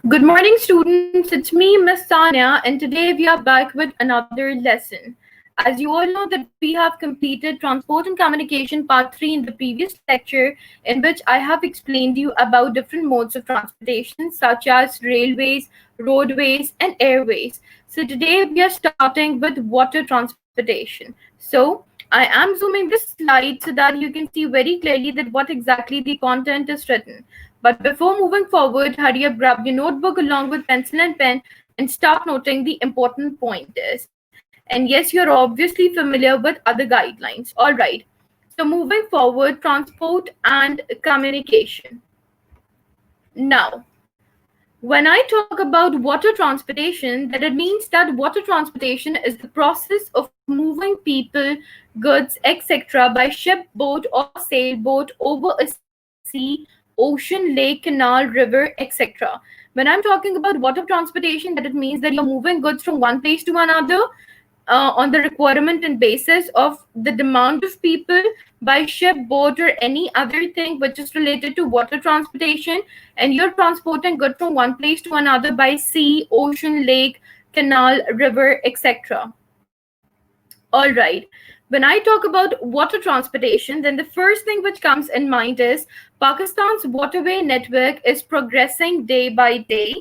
Good morning, students. It's me, Miss Tanya, and today we are back with another lesson. As you all know, that we have completed Transport and Communication Part 3 in the previous lecture, in which I have explained you about different modes of transportation, such as railways, roadways, and airways. So today we are starting with water transportation. So I am zooming this slide so that you can see very clearly that what exactly the content is written. But before moving forward, hurry up, grab your notebook along with pencil and pen and start noting the important pointers. And yes, you're obviously familiar with other guidelines. All right. So moving forward, transport and communication. Now, when I talk about water transportation, that it means that water transportation is the process of moving people, goods, etc. by ship, boat, or sailboat over a sea, ocean, lake, canal, river, etc. When I'm talking about water transportation, that it means that you're moving goods from one place to another on the requirement and basis of the demand of people by ship, boat, or any other thing which is related to water transportation, and you're transporting goods from one place to another by sea, ocean, lake, canal, river, etc. All right. When I talk about water transportation, then the first thing which comes in mind is Pakistan's waterway network is progressing day by day.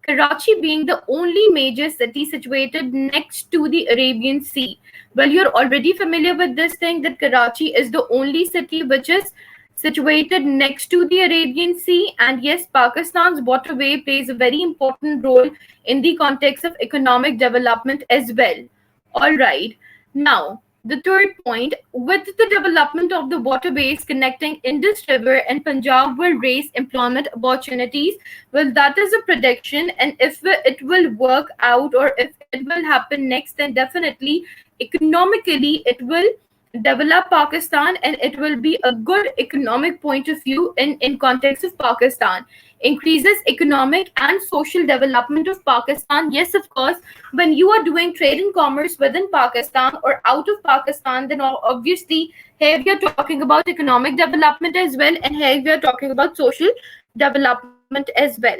Karachi being the only major city situated next to the Arabian Sea. Well, you're already familiar with this thing that Karachi is the only city which is situated next to the Arabian Sea. And yes, Pakistan's waterway plays a very important role in the context of economic development as well. All right. Now, the third point, with the development of the waterways connecting Indus River and Punjab will raise employment opportunities. Well, that is a prediction, and if it will work out or if it will happen next, then definitely economically it will develop Pakistan and it will be a good economic point of view in context of Pakistan. Increases economic and social development of Pakistan. Yes, of course, when you are doing trade and commerce within Pakistan or out of Pakistan, then obviously here we are talking about economic development as well, and here we are talking about social development as well.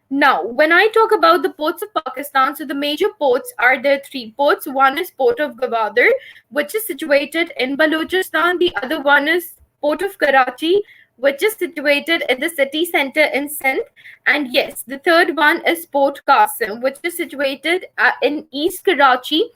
Now, when I talk about the ports of Pakistan, so the major ports are there three ports. One is Port of Gwadar, which is situated in Balochistan. The other one is Port of Karachi, which is situated in the city center in Sindh. And yes, the third one is Port Qasim, which is situated in East Karachi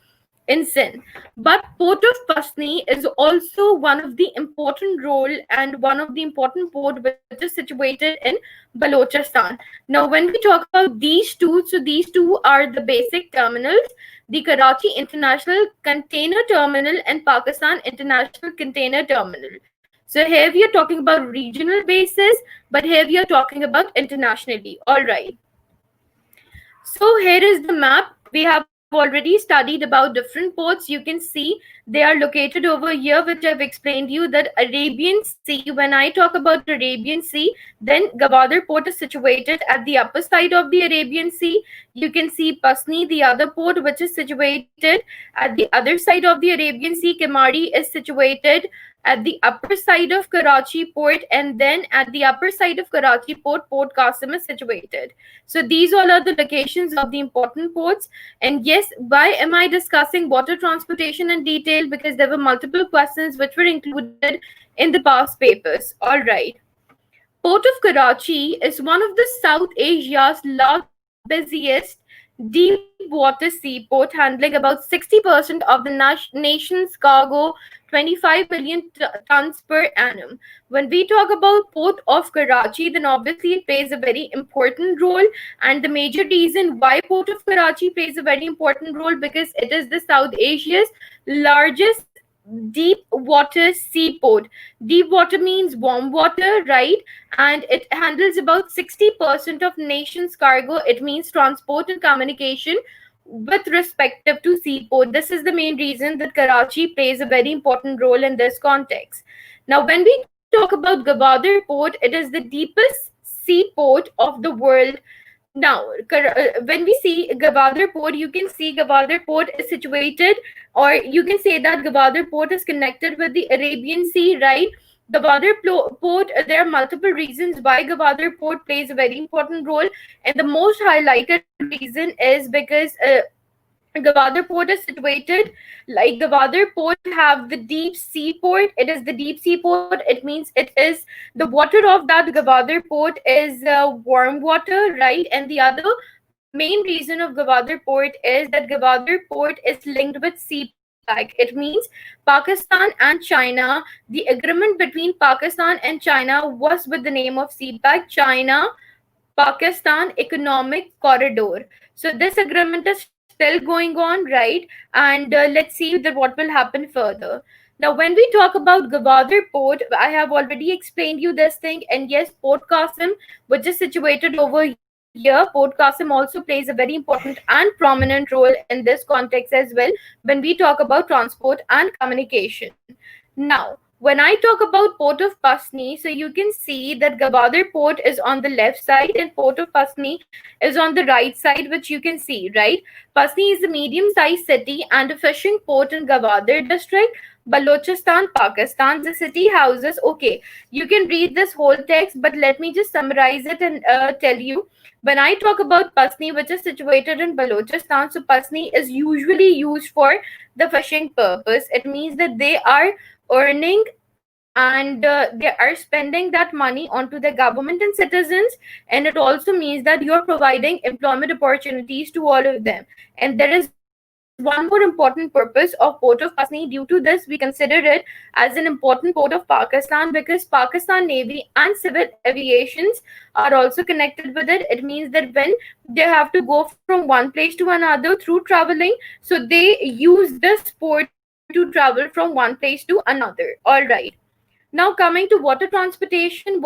in Sindh. But Port of Pasni is also one of the important role and one of the important port which is situated in Balochistan. Now, when we talk about these two, so these two are the basic terminals: the Karachi International Container Terminal and Pakistan International Container Terminal. So here we are talking about regional basis, but here we are talking about internationally. All right. So here is the map. We have already studied about different ports. You can see they are located over here, which I've explained you that Arabian Sea, when I talk about Arabian Sea, then Gwadar port is situated at the upper side of the Arabian Sea. You can see Pasni, the other port, which is situated at the other side of the Arabian Sea. Kemari is situated at the upper side of Karachi port, and then at the upper side of Karachi port, Port Qasim is situated. So these all are the locations of the important ports. And yes, why am I discussing water transportation in detail? Because there were multiple questions which were included in the past papers. All right. Port of Karachi is one of the South Asia's busiest deep water seaport, handling about 60% of the nation's cargo, 25 million tons per annum. When we talk about Port of Karachi, then obviously it plays a very important role. And the major reason why Port of Karachi plays a very important role, because it is the South Asia's largest deep water seaport. Deep water means warm water, right? And it handles about 60% of nation's cargo. It means transport and communication with respective to seaport. This is the main reason that Karachi plays a very important role in this context. Now, when we talk about Gwadar Port, it is the deepest seaport of the world. Now, when we see Gwadar Port, you can see Gwadar Port is situated, or you can say that Gwadar Port is connected with the Arabian Sea, right? Port, there are multiple reasons why Gwadar Port plays a very important role, and the most highlighted reason is because Gwadar Port is situated, like Gwadar Port have the deep sea port. It is the deep sea port. It means it is the water of that Gwadar Port is warm water, right? And the other main reason of Gwadar Port is that Gwadar Port is linked with CPAC. It means Pakistan and China. The agreement between Pakistan and China was with the name of CPAC, China Pakistan Economic Corridor. So this agreement is still going on, right? And let's see that what will happen further. Now, when we talk about Gwadar Port, I have already explained you this thing. And yes, Port Qasim, which is situated over here, Port Qasim also plays a very important and prominent role in this context as well when we talk about transport and communication. Now, when I talk about Port of Pasni, so you can see that Gwadar Port is on the left side and Port of Pasni is on the right side, which you can see, right? Pasni is a medium-sized city and a fishing port in Gwadar district, Balochistan, Pakistan. The city houses, okay, you can read this whole text, but let me just summarize it and tell you. When I talk about Pasni, which is situated in Balochistan, so Pasni is usually used for the fishing purpose. It means that they are earning and they are spending that money onto the government and citizens, and it also means that you're providing employment opportunities to all of them. And there is one more important purpose of Port of Pasni. Due to this, we consider it as an important port of Pakistan because Pakistan Navy and civil aviations are also connected with it. It means that when they have to go from one place to another through traveling, so they use this port to travel from one place to another. All right. Now, coming to water transportation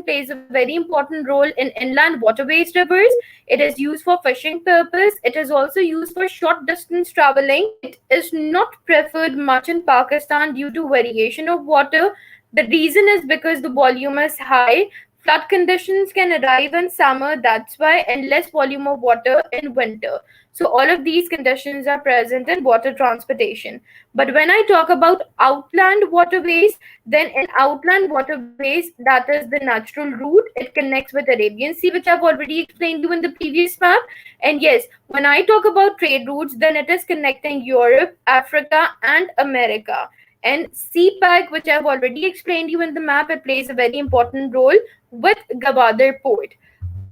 plays a very important role in inland waterways rivers. It is used for fishing purpose. It is also used for short distance traveling. It is not preferred much in Pakistan due to variation of water. The reason is because the volume is high. Flood conditions can arrive in summer, that's why, and less volume of water in winter. So all of these conditions are present in water transportation. But when I talk about outland waterways, then in outland waterways, that is the natural route. It connects with Arabian Sea, which I've already explained you in the previous map. And yes, when I talk about trade routes, then it is connecting Europe, Africa, and America. And CPAC, which I've already explained you in the map, it plays a very important role with Gwadar Port.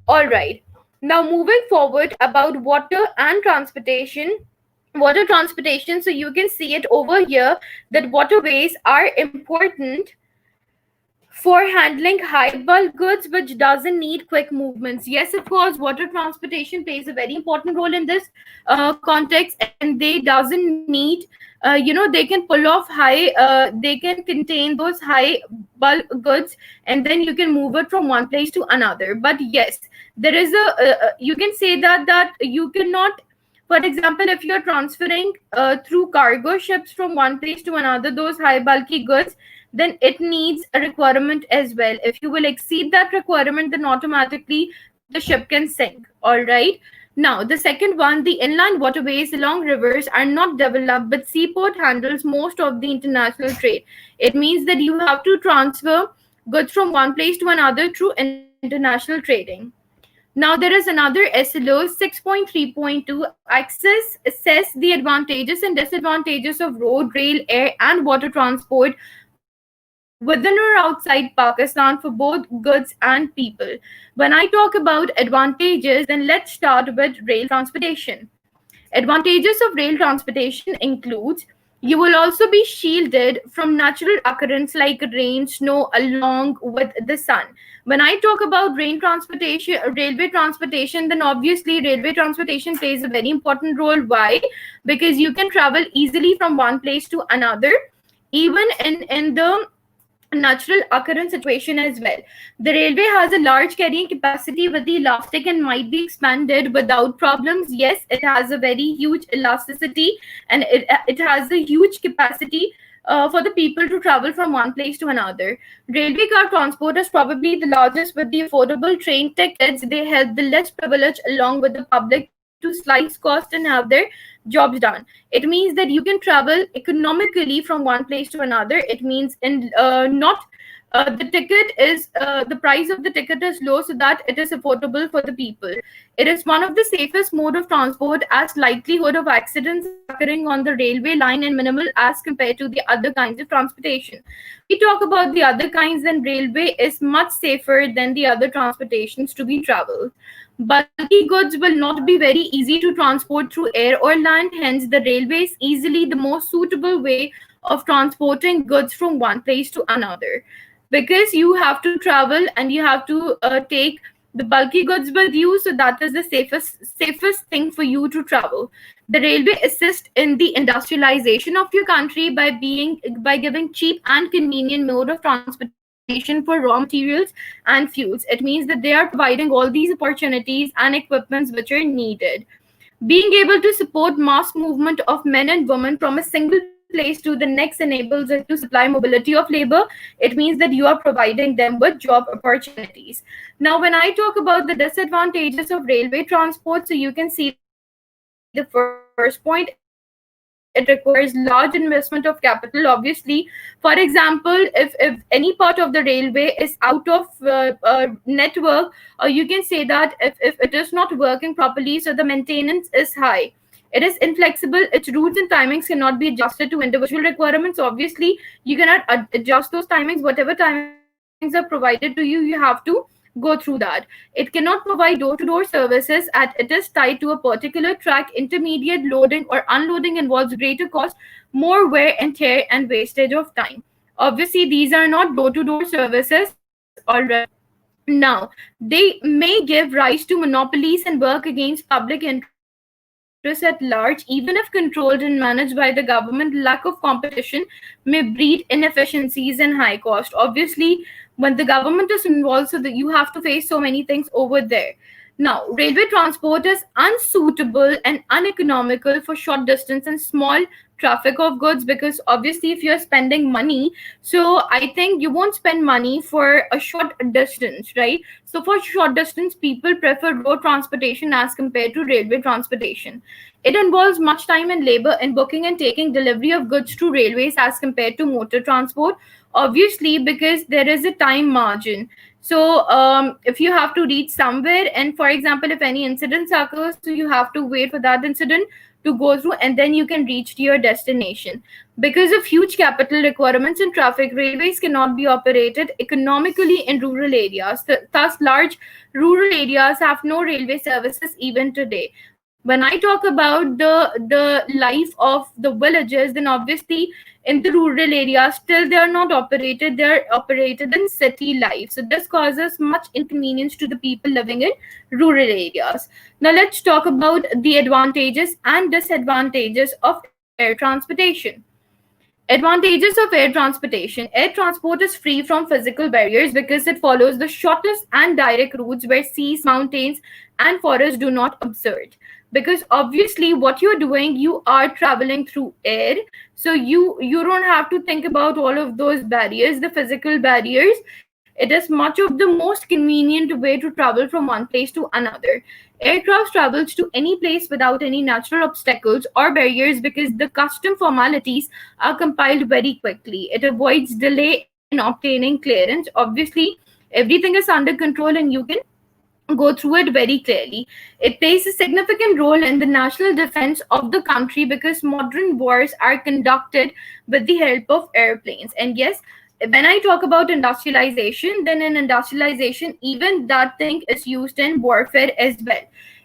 All right. Now moving forward about water and transportation. Water transportation, so you can see it over here that waterways are important for handling high bulk goods which doesn't need quick movements. Yes, of course, water transportation plays a very important role in this context, and they doesn't need they can pull off high they can contain those high bulk goods, and then you can move it from one place to another. But yes, there is a you can say that you cannot, for example, if you're transferring through cargo ships from one place to another, those high bulky goods, then it needs a requirement as well. If you will exceed that requirement, then automatically the ship can sink. All right. Now, the second one, the inland waterways along rivers are not developed, but seaport handles most of the international trade. It means that you have to transfer goods from one place to another through international trading. Now there is another SLO 6.3.2 assess the advantages and disadvantages of road, rail, air and water transport within or outside Pakistan for both goods and people. When I talk about advantages, then let's start with rail transportation. Advantages of rail transportation includes you will also be shielded from natural occurrence like rain, snow along with the sun. When I talk about railway transportation, then obviously railway transportation plays a very important role. Why? Because you can travel easily from one place to another, even in the natural occurrence situation as well. The railway has a large carrying capacity with the elastic and might be expanded without problems. Yes, it has a very huge elasticity and it has a huge capacity for the people to travel from one place to another. Railway car transport is probably the largest with the affordable train tickets. They help the less privileged along with the public to slice cost and have their jobs done. It means that you can travel economically from one place to another. It means in not the ticket is the price of the ticket is low so that it is affordable for the people. It is one of the safest mode of transport, as likelihood of accidents occurring on the railway line and minimal as compared to the other kinds of transportation. We talk about the other kinds, then railway is much safer than the other transportations to be traveled. Bulky goods will not be very easy to transport through air or land, hence the railway is easily the most suitable way of transporting goods from one place to another, because you have to travel and you have to take the bulky goods with you, so that is the safest thing for you to travel. The railway assists in the industrialization of your country by giving cheap and convenient mode of transportation for raw materials and fuels. It means that they are providing all these opportunities and equipments which are needed. Being able to support mass movement of men and women from a single place to the next enables it to supply mobility of labor. It means that you are providing them with job opportunities. Now, when I talk about the disadvantages of railway transport, so you can see the first point, it requires large investment of capital. Obviously, for example, if any part of the railway is out of network, or you can say that if it is not working properly, so the maintenance is high. It is inflexible. Its routes and timings cannot be adjusted to individual requirements. Obviously, you cannot adjust those timings. Whatever timings are provided to you, you have to go through that. It cannot provide door-to-door services, as it is tied to a particular track. Intermediate loading or unloading involves greater cost, more wear and tear, and wastage of time. Obviously, these are not door-to-door services, alright. Now, they may give rise to monopolies and work against public interests at large. Even if controlled and managed by the government, lack of competition may breed inefficiencies and high cost. Obviously, when the government is involved, so that you have to face so many things over there. Now, railway transport is unsuitable and uneconomical for short distance and small traffic of goods, because obviously if you're spending money, so I think you won't spend money for a short distance, right? So for short distance, people prefer road transportation as compared to railway transportation. It involves much time and labor in booking and taking delivery of goods to railways as compared to motor transport. Obviously, because there is a time margin. So if you have to reach somewhere, and for example, if any incident occurs, so you have to wait for that incident to go through, and then you can reach to your destination. Because of huge capital requirements and traffic, railways cannot be operated economically in rural areas. Thus, large rural areas have no railway services even today. When I talk about the life of the villages, then obviously in the rural areas still they are not operated. They are operated in city life. So this causes much inconvenience to the people living in rural areas. Now let's talk about the advantages and disadvantages of air transportation. Advantages of air transportation. Air transport is free from physical barriers because it follows the shortest and direct routes where seas, mountains, and forests do not obstruct. Because obviously, what you're doing, you are traveling through air, so you don't have to think about all of those barriers, the physical barriers. It is much of the most convenient way to travel from one place to another. Aircraft travels to any place without any natural obstacles or barriers because the custom formalities are compiled very quickly. It avoids delay in obtaining clearance. Obviously, everything is under control and you can go through it very clearly. It plays a significant role in the national defense of the country because modern wars are conducted with the help of airplanes. And yes, when I talk about industrialization, then in industrialization, even that thing is used in warfare as well.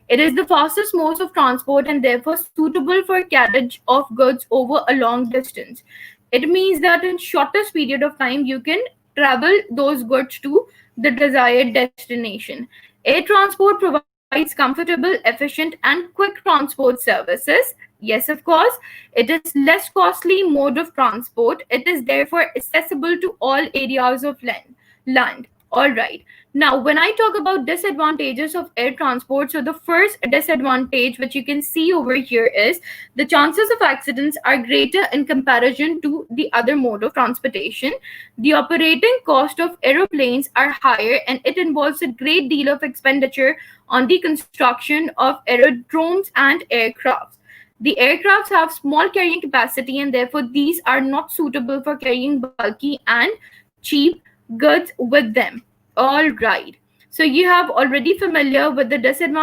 It is the fastest mode of transport and therefore suitable for carriage of goods over a long distance. It means that in shortest period of time, you can travel those goods to the desired destination. Air transport provides comfortable, efficient, and quick transport services. Yes, of course, it is less costly mode of transport. It is therefore accessible to all areas of land. All right. Now, when I talk about disadvantages of air transport, so the first disadvantage, which you can see over here, is the chances of accidents are greater in comparison to the other mode of transportation. The operating cost of aeroplanes are higher, and it involves a great deal of expenditure on the construction of aerodromes and aircrafts. The aircrafts have small carrying capacity, and therefore these are not suitable for carrying bulky and cheap goods with them. All right. So you have already familiar with the disadvantage